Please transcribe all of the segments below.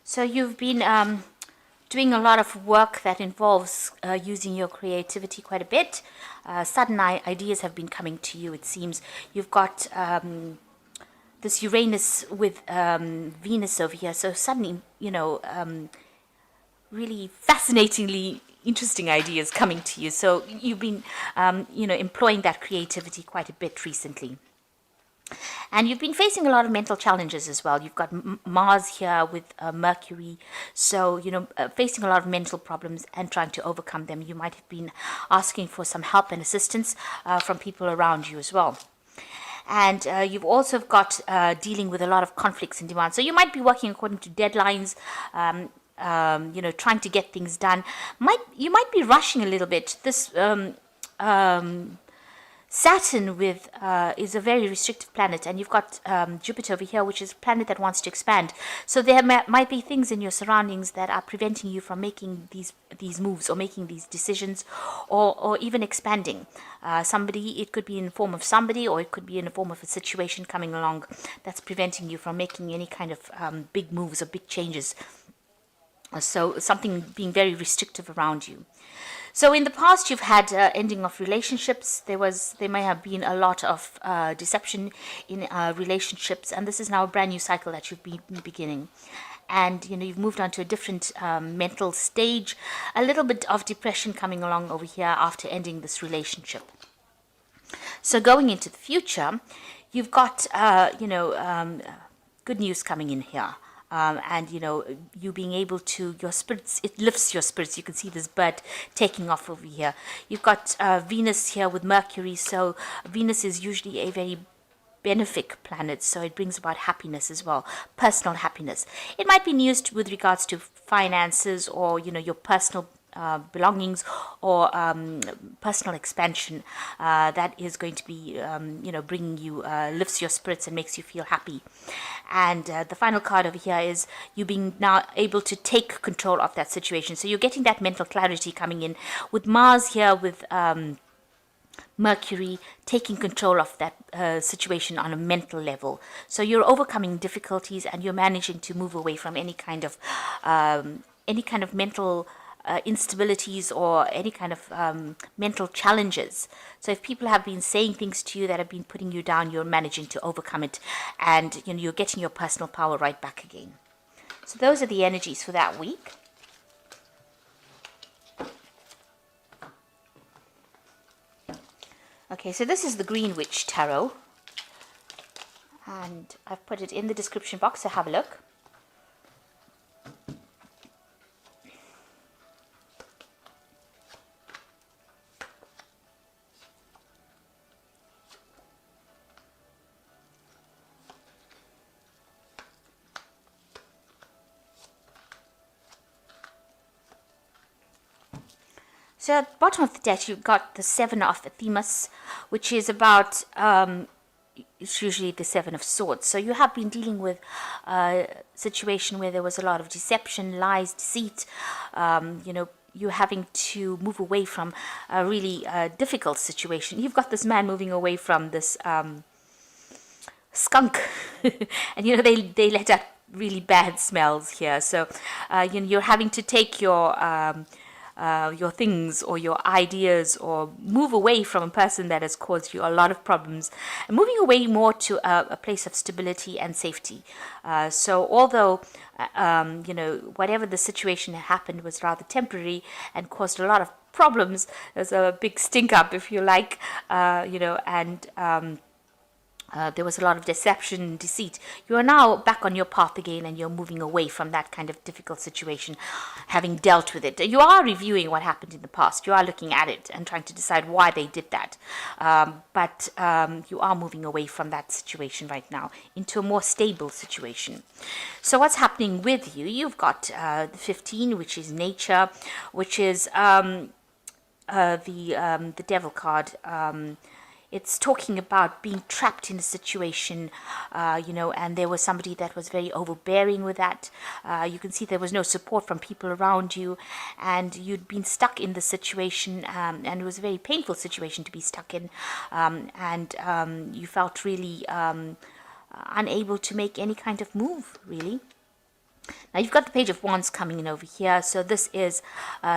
So you've been doing a lot of work that involves using your creativity quite a bit. Sudden ideas have been coming to you, it seems. You've got this Uranus with Venus over here. So suddenly, really fascinatingly interesting ideas coming to you. So you've been, employing that creativity quite a bit recently. And you've been facing a lot of mental challenges as well. You've got Mars here with Mercury. So, facing a lot of mental problems and trying to overcome them. You might have been asking for some help and assistance from people around you as well. And you've also got dealing with a lot of conflicts and demands. So you might be working according to deadlines, trying to get things done. You might be rushing a little bit. This Saturn with is a very restrictive planet, and you've got Jupiter over here, which is a planet that wants to expand. So there might be things in your surroundings that are preventing you from making these moves or making these decisions, or even expanding. It could be in the form of somebody, or it could be in the form of a situation coming along that's preventing you from making any kind of big moves or big changes. So something being very restrictive around you. So in the past, you've had ending of relationships. There may have been a lot of deception in relationships, and this is now a brand new cycle that you've been beginning. And you've moved on to a different mental stage. A little bit of depression coming along over here after ending this relationship. So going into the future, you've got good news coming in here. And you being able to, your spirits, it lifts your spirits. You can see this bird taking off over here. You've got Venus here with Mercury. So Venus is usually a very benefic planet, so it brings about happiness as well, personal happiness. It might be used with regards to finances, or your personal belongings, or personal expansion that is going to be bringing you, lifts your spirits and makes you feel happy. And the final card over here is you being now able to take control of that situation. So you're getting that mental clarity coming in with Mars here with Mercury taking control of that situation on a mental level. So you're overcoming difficulties, and you're managing to move away from any kind of mental instabilities, or any kind of mental challenges. So if people have been saying things to you that have been putting you down, you're managing to overcome it, and you're getting your personal power right back again. So those are the energies for that week. Okay, so this is the Green Witch Tarot, and I've put it in the description box, so have a look. So at the bottom of the deck, you've got the Seven of Themis, which is about, it's usually the Seven of Swords. So you have been dealing with a situation where there was a lot of deception, lies, deceit. You're having to move away from a really difficult situation. You've got this man moving away from this skunk, and they let out really bad smells here. So you're having to take your things or your ideas, or move away from a person that has caused you a lot of problems, and moving away more to a place of stability and safety. So although whatever the situation happened was rather temporary and caused a lot of problems, there's a big stink up, if you like, and there was a lot of deception and deceit. You are now back on your path again, and you're moving away from that kind of difficult situation, having dealt with it. You are reviewing what happened in the past. You are looking at it and trying to decide why they did that. But you are moving away from that situation right now into a more stable situation. So what's happening with you? You've got the 15, which is nature, which is the devil card. It's talking about being trapped in a situation, and there was somebody that was very overbearing with that. You can see there was no support from people around you, and you'd been stuck in the situation, and it was a very painful situation to be stuck in, and you felt really unable to make any kind of move, really. Now you've got the Page of Wands coming in over here. So this is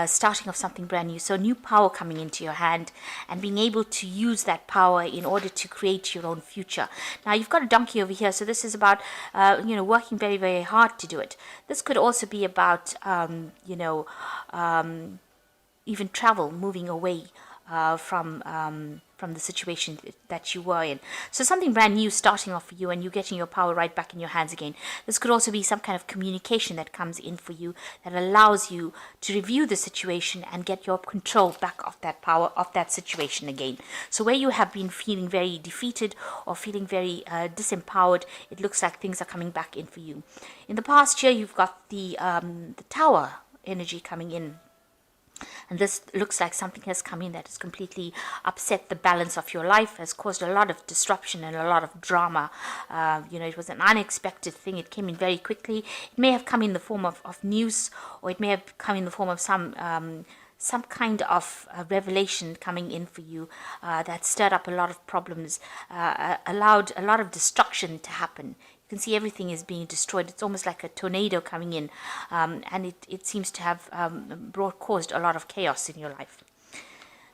starting of something brand new. So new power coming into your hand and being able to use that power in order to create your own future. Now you've got a donkey over here. So this is about, working very, very hard to do it. This could also be about, even travel, moving away from the situation that you were in. So something brand new starting off for you, and you getting your power right back in your hands again. This could also be some kind of communication that comes in for you that allows you to review the situation and get your control back of that power of that situation again. So where you have been feeling very defeated or feeling very disempowered, it looks like things are coming back in for you. In the past year, you've got the Tower energy coming in. And this looks like something has come in that has completely upset the balance of your life, has caused a lot of disruption and a lot of drama. It was an unexpected thing. It came in very quickly. It may have come in the form of news, or it may have come in the form of some kind of revelation coming in for you that stirred up a lot of problems, allowed a lot of destruction to happen. You can see everything is being destroyed. It's almost like a tornado coming in, and it seems to have caused a lot of chaos in your life.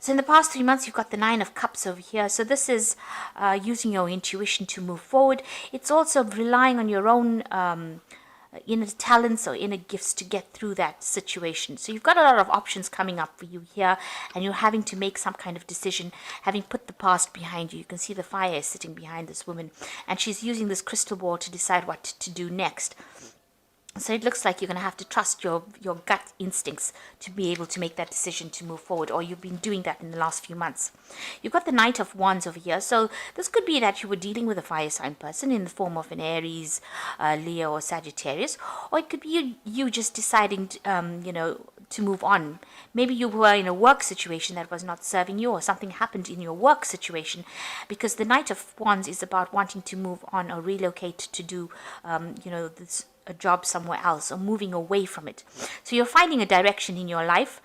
So in the past 3 months, you've got the Nine of Cups over here. So this is using your intuition to move forward. It's also relying on your own inner talents or inner gifts to get through that situation. So you've got a lot of options coming up for you here, and you're having to make some kind of decision, having put the past behind you. You can see the fire is sitting behind this woman, and she's using this crystal ball to decide what to do next. So it looks like you're going to have to trust your gut instincts to be able to make that decision to move forward, or you've been doing that in the last few months. You've got the Knight of Wands over here. So this could be that you were dealing with a fire sign person in the form of an Aries, Leo, or Sagittarius, or it could be you just deciding to move on. Maybe you were in a work situation that was not serving you, or something happened in your work situation, because the Knight of Wands is about wanting to move on or relocate to do, a job somewhere else, or moving away from it. So you're finding a direction in your life.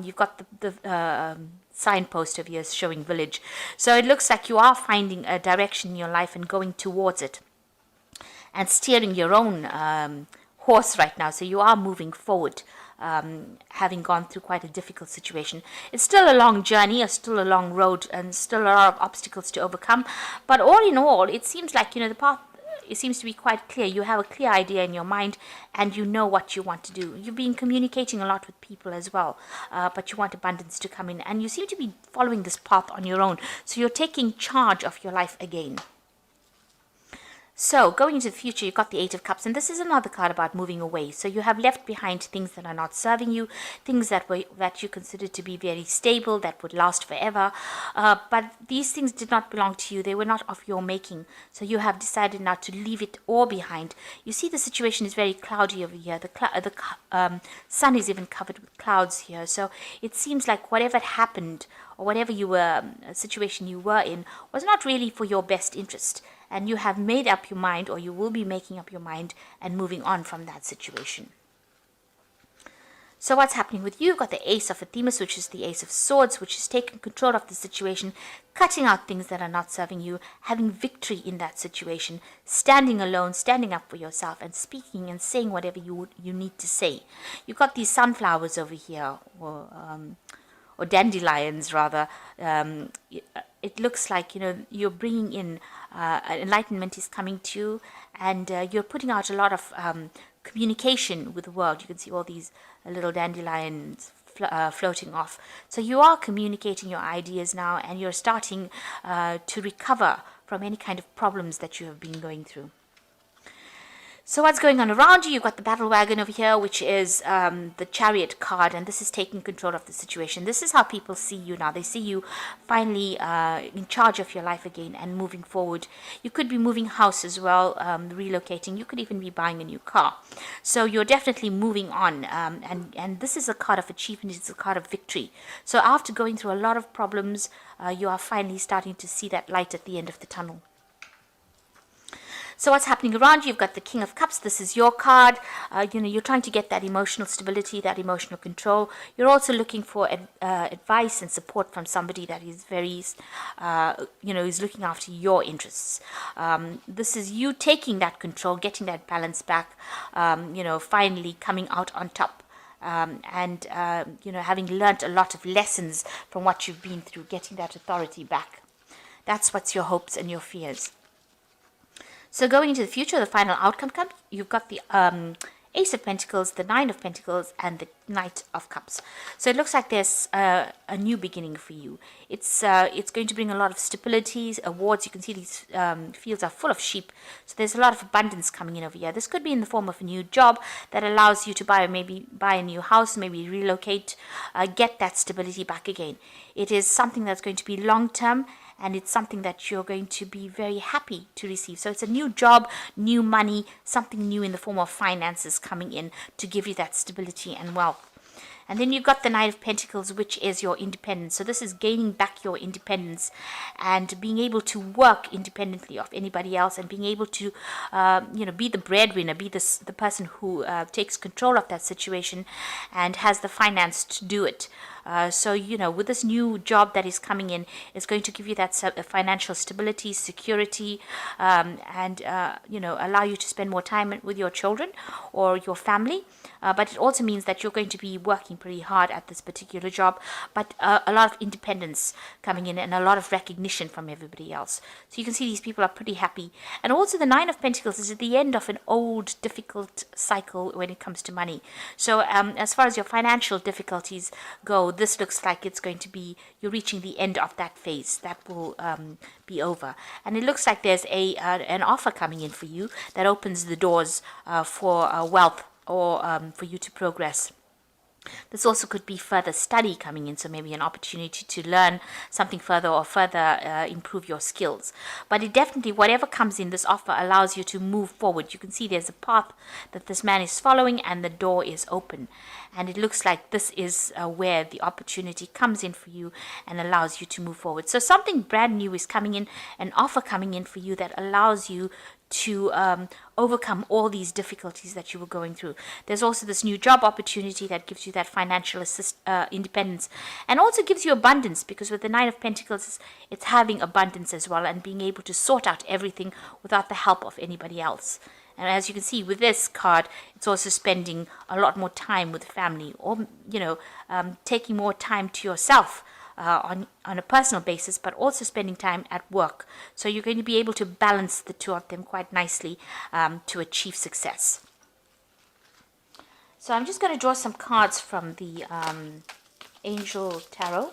You've got the signpost of yours showing village. So it looks like you are finding a direction in your life and going towards it and steering your own horse right now. So you are moving forward, having gone through quite a difficult situation. It's still a long journey, it's still a long road, and still a lot of obstacles to overcome. But all in all, it seems like, the path, it seems to be quite clear. You have a clear idea in your mind, and you know what you want to do. You've been communicating a lot with people as well, but you want abundance to come in, and you seem to be following this path on your own. So you're taking charge of your life again. So going into the future, you've got the Eight of Cups, and this is another card about moving away. So you have left behind things that are not serving you, things that you considered to be very stable, that would last forever. But these things did not belong to you. They were not of your making. So you have decided now to leave it all behind. You see the situation is very cloudy over here. The sun is even covered with clouds here. So it seems like whatever happened, or whatever situation you were in, was not really for your best interest. And you have made up your mind, or you will be making up your mind and moving on from that situation. So what's happening with you? You've got the Ace of Athemus, which is the Ace of Swords, which is taking control of the situation, cutting out things that are not serving you, having victory in that situation, standing alone, standing up for yourself, and speaking and saying whatever you need to say. You've got these sunflowers over here, or dandelions rather. It looks like you're bringing in enlightenment is coming to you, and you're putting out a lot of communication with the world. You can see all these little dandelions floating off. So you are communicating your ideas now, and you're starting to recover from any kind of problems that you have been going through. So what's going on around you? You've got the Battle Wagon over here, which is the Chariot card, and this is taking control of the situation. This is how people see you now. They see you finally in charge of your life again and moving forward. You could be moving house as well, relocating. You could even be buying a new car. So you're definitely moving on, and this is a card of achievement. It's a card of victory. So after going through a lot of problems, you are finally starting to see that light at the end of the tunnel. So what's happening around you? You've got the King of Cups. This is your card. You're trying to get that emotional stability, that emotional control. You're also looking for advice and support from somebody that is very, is looking after your interests. This is you taking that control, getting that balance back, finally coming out on top. Having learnt a lot of lessons from what you've been through, getting that authority back. That's what's your hopes and your fears. So going into the future, the final outcome comes. You've got the Ace of Pentacles, the Nine of Pentacles, and the Knight of Cups. So it looks like there's a new beginning for you. It's going to bring a lot of stability, awards. You can see these fields are full of sheep. So there's a lot of abundance coming in over here. This could be in the form of a new job that allows you to buy a new house, maybe relocate, get that stability back again. It is something that's going to be long-term, and it's something that you're going to be very happy to receive. So it's a new job, new money, something new in the form of finances coming in to give you that stability and wealth. And then you've got the Knight of Pentacles, which is your independence. So this is gaining back your independence and being able to work independently of anybody else, and being able to, be the breadwinner, be the person who takes control of that situation and has the finance to do it. With this new job that is coming in, it's going to give you that financial stability, security, and allow you to spend more time with your children or your family. But it also means that you're going to be working pretty hard at this particular job, but a lot of independence coming in and a lot of recognition from everybody else. So you can see these people are pretty happy. And also the Nine of Pentacles is at the end of an old, difficult cycle when it comes to money. So as far as your financial difficulties go, this looks like it's going to be, you're reaching the end of that phase. That will be over. And it looks like there's an offer coming in for you that opens the doors for wealth, or for you to progress. This also could be further study coming in, so maybe an opportunity to learn something further or further improve your skills. But it definitely, whatever comes in, this offer allows you to move forward. You can see there's a path that this man is following, and the door is open. And it looks like this is where the opportunity comes in for you and allows you to move forward. So something brand new is coming in, an offer coming in for you that allows you to overcome all these difficulties that you were going through. There's also this new job opportunity that gives you that financial independence, and also gives you abundance, because with the Nine of Pentacles, it's having abundance as well, and being able to sort out everything without the help of anybody else. And as you can see with this card, it's also spending a lot more time with family, or taking more time to yourself. On a personal basis, but also spending time at work. So you're going to be able to balance the two of them quite nicely to achieve success. So I'm just going to draw some cards from the Angel Tarot.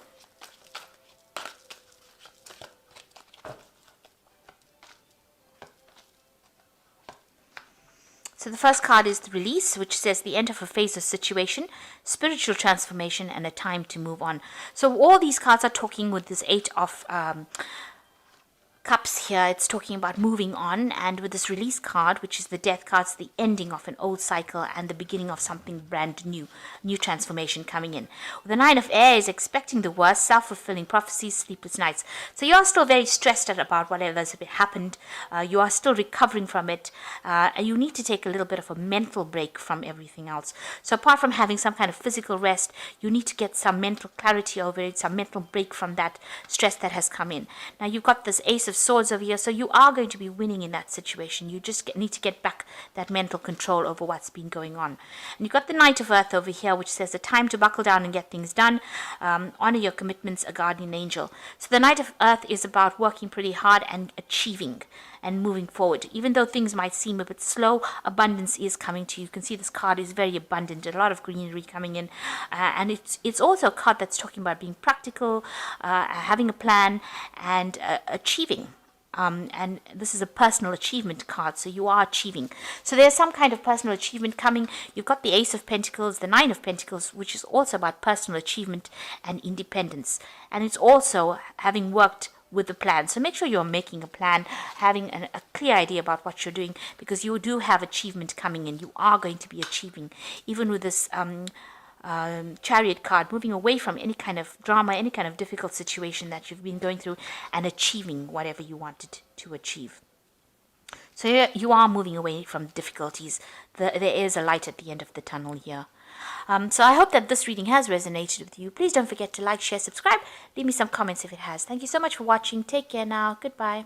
So the first card is the Release, which says the end of a phase or situation, spiritual transformation, and a time to move on. So all these cards are talking with this Eight of Cups here. It's talking about moving on, and with this Release card, which is the Death card, it's the ending of an old cycle and the beginning of something brand new transformation coming in. The Nine of Air is expecting the worst, self-fulfilling prophecies, sleepless nights. So you are still very stressed out about whatever has happened. You are still recovering from it. And you need to take a little bit of a mental break from everything else. So apart from having some kind of physical rest, you need to get some mental clarity over it, some mental break from that stress that has come in. Now you've got this Ace of Swords over here, so you are going to be winning in that situation. You just need to get back that mental control over what's been going on. And you've got the Knight of Earth over here, which says the time to buckle down and get things done. Honor your commitments, a guardian angel. So the Knight of Earth is about working pretty hard and achieving and moving forward. Even though things might seem a bit slow, abundance is coming to you. You can see this card is very abundant, a lot of greenery coming in. And it's also a card that's talking about being practical, having a plan, and achieving. And this is a personal achievement card, so you are achieving. So there's some kind of personal achievement coming. You've got the Ace of Pentacles, the Nine of Pentacles, which is also about personal achievement and independence. And it's also having worked with the plan. So make sure you're making a plan, having a clear idea about what you're doing, because you do have achievement coming in. You are going to be achieving, even with this Chariot card, moving away from any kind of drama, any kind of difficult situation that you've been going through, and achieving whatever you wanted to achieve. So you are moving away from difficulties. There is a light at the end of the tunnel here. So I hope that this reading has resonated with you. Please don't forget to like, share, subscribe. Leave me some comments if it has. Thank you so much for watching. Take care now. Goodbye.